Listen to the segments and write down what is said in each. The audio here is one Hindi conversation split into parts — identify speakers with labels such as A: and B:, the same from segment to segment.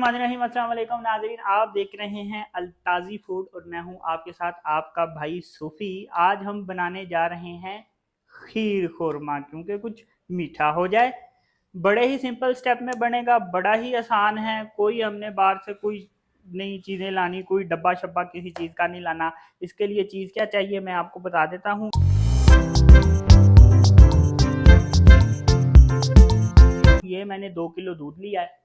A: बिस्मिल्लाहिर्रहमानिर्रहीम। अस्सलाम वालेकुम नाज़रीन, आप देख रहे हैं अलताज़ी फूड और मैं हूं आपके साथ आपका भाई सूफ़ी। आज हम बनाने जा रहे हैं खीर खुरमा, क्योंकि कुछ मीठा हो जाए। बड़े ही सिंपल स्टेप में बनेगा, बड़ा ही आसान है। कोई हमने बाहर से कोई नई चीज़ें लानी, कोई डब्बा शब्बा किसी चीज़ का नहीं लाना। इसके लिए चीज़ क्या चाहिए मैं आपको बता देता हूँ। ये मैंने 2 किलो दूध लिया है,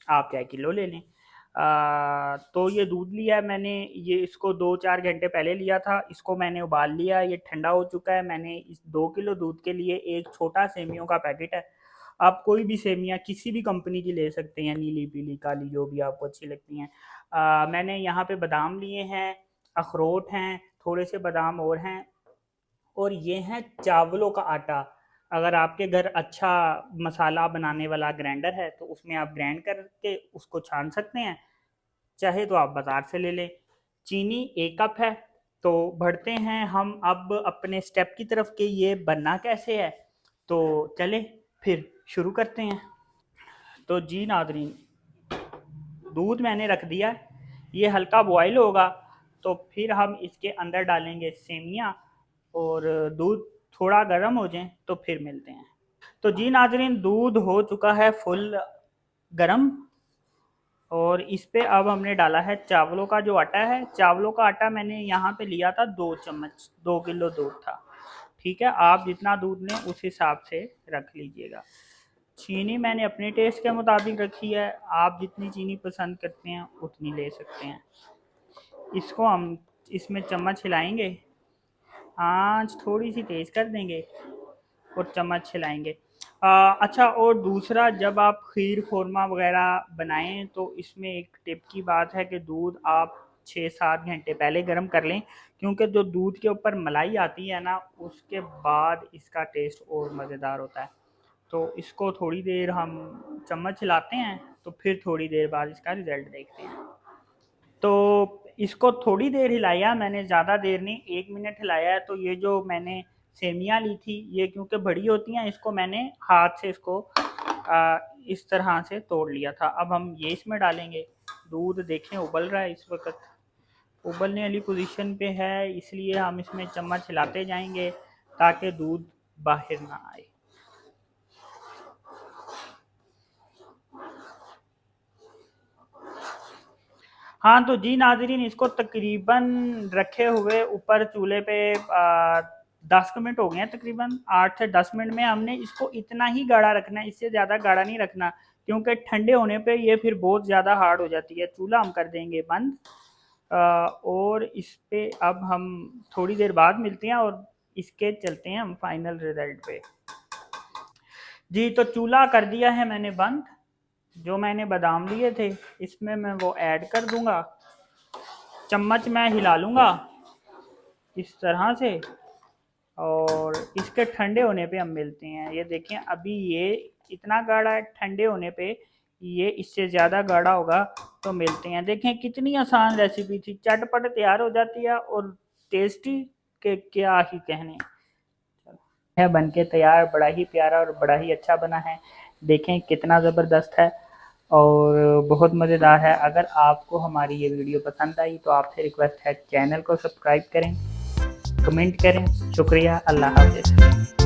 A: आप चाहे किलो ले लें। तो ये दूध लिया है मैंने, ये इसको 2-4 घंटे पहले लिया था। इसको मैंने उबाल लिया, ये ठंडा हो चुका है। मैंने इस 2 किलो दूध के लिए एक छोटा सेमियों का पैकेट है। आप कोई भी सेमियाँ किसी भी कंपनी की ले सकते हैं, नीली पीली काली जो भी आपको अच्छी लगती हैं। मैंने यहाँ पे बादाम लिए हैं, अखरोट हैं, थोड़े से बादाम और हैं, और ये है चावलों का आटा। अगर आपके घर अच्छा मसाला बनाने वाला ग्राइंडर है तो उसमें आप ग्राइंड करके उसको छान सकते हैं, चाहे तो आप बाज़ार से ले लें। चीनी 1 कप है। तो बढ़ते हैं हम अब अपने स्टेप की तरफ कि ये बनना कैसे है। तो चले फिर शुरू करते हैं। तो जी नाज़रीन, दूध मैंने रख दिया है, ये हल्का बॉयल होगा तो फिर हम इसके अंदर डालेंगे सेमियाँ, और दूध थोड़ा गर्म हो जाए तो फिर मिलते हैं। तो जी नाज़रीन, दूध हो चुका है फुल गर्म, और इस पे अब हमने डाला है चावलों का जो आटा है। चावलों का आटा मैंने यहाँ पे लिया था 2 चम्मच, 2 किलो दूध था। ठीक है, आप जितना दूध लें उस हिसाब से रख लीजिएगा। चीनी मैंने अपने टेस्ट के मुताबिक रखी है, आप जितनी चीनी पसंद करते हैं उतनी ले सकते हैं। इसको हम इसमें चम्मच हिलाएंगे, आँच थोड़ी सी तेज़ कर देंगे और चम्मच हिलाएंगे। अच्छा, और दूसरा, जब आप खीर खुरमा वगैरह बनाएं तो इसमें एक टिप की बात है कि दूध आप 6-7 घंटे पहले गर्म कर लें, क्योंकि जो दूध के ऊपर मलाई आती है ना, उसके बाद इसका टेस्ट और मज़ेदार होता है। तो इसको थोड़ी देर हम चम्मच हिलाते हैं, तो फिर थोड़ी देर बाद इसका रिज़ल्ट देखते हैं। तो इसको थोड़ी देर हिलाया मैंने, ज़्यादा देर नहीं, 1 मिनट हिलाया है। तो ये जो मैंने सेमियाँ ली थी, ये क्योंकि बड़ी होती हैं, इसको मैंने हाथ से इसको इस तरह से तोड़ लिया था। अब हम ये इसमें डालेंगे। दूध देखें उबल रहा है, इस वक्त उबलने वाली पोजीशन पे है, इसलिए हम इसमें चम्मच हिलाते जाएंगे ताकि दूध बाहर ना आए। हाँ तो जी नाजरीन, इसको तकरीबन रखे हुए ऊपर चूल्हे पे 10 मिनट हो गए हैं, तकरीबन 8 से 10 मिनट में। हमने इसको इतना ही गाढ़ा रखना है, इससे ज़्यादा गाढ़ा नहीं रखना, क्योंकि ठंडे होने पे ये फिर बहुत ज़्यादा हार्ड हो जाती है। चूल्हा हम कर देंगे बंद, और इस पे अब हम थोड़ी देर बाद मिलते हैं और इसके चलते हैं हम फाइनल रिजल्ट पे। जी, तो चूल्हा कर दिया है मैंने बंद। जो मैंने बादाम लिए थे इसमें मैं वो ऐड कर दूंगा, चम्मच मैं हिला लूँगा इस तरह से, और इसके ठंडे होने पे हम मिलते हैं। ये देखें, अभी ये इतना गाढ़ा है, ठंडे होने पे ये इससे ज़्यादा गाढ़ा होगा तो मिलते हैं। देखें कितनी आसान रेसिपी थी, चटपट तैयार हो जाती है और टेस्टी के क्या ही कहने है। बन के तैयार, बड़ा ही प्यारा और बड़ा ही अच्छा बना है। देखें कितना ज़बरदस्त है और बहुत मज़ेदार है। अगर आपको हमारी ये वीडियो पसंद आई तो आपसे रिक्वेस्ट है चैनल को सब्सक्राइब करें, कमेंट करें। शुक्रिया, अल्लाह हाफ़िज़।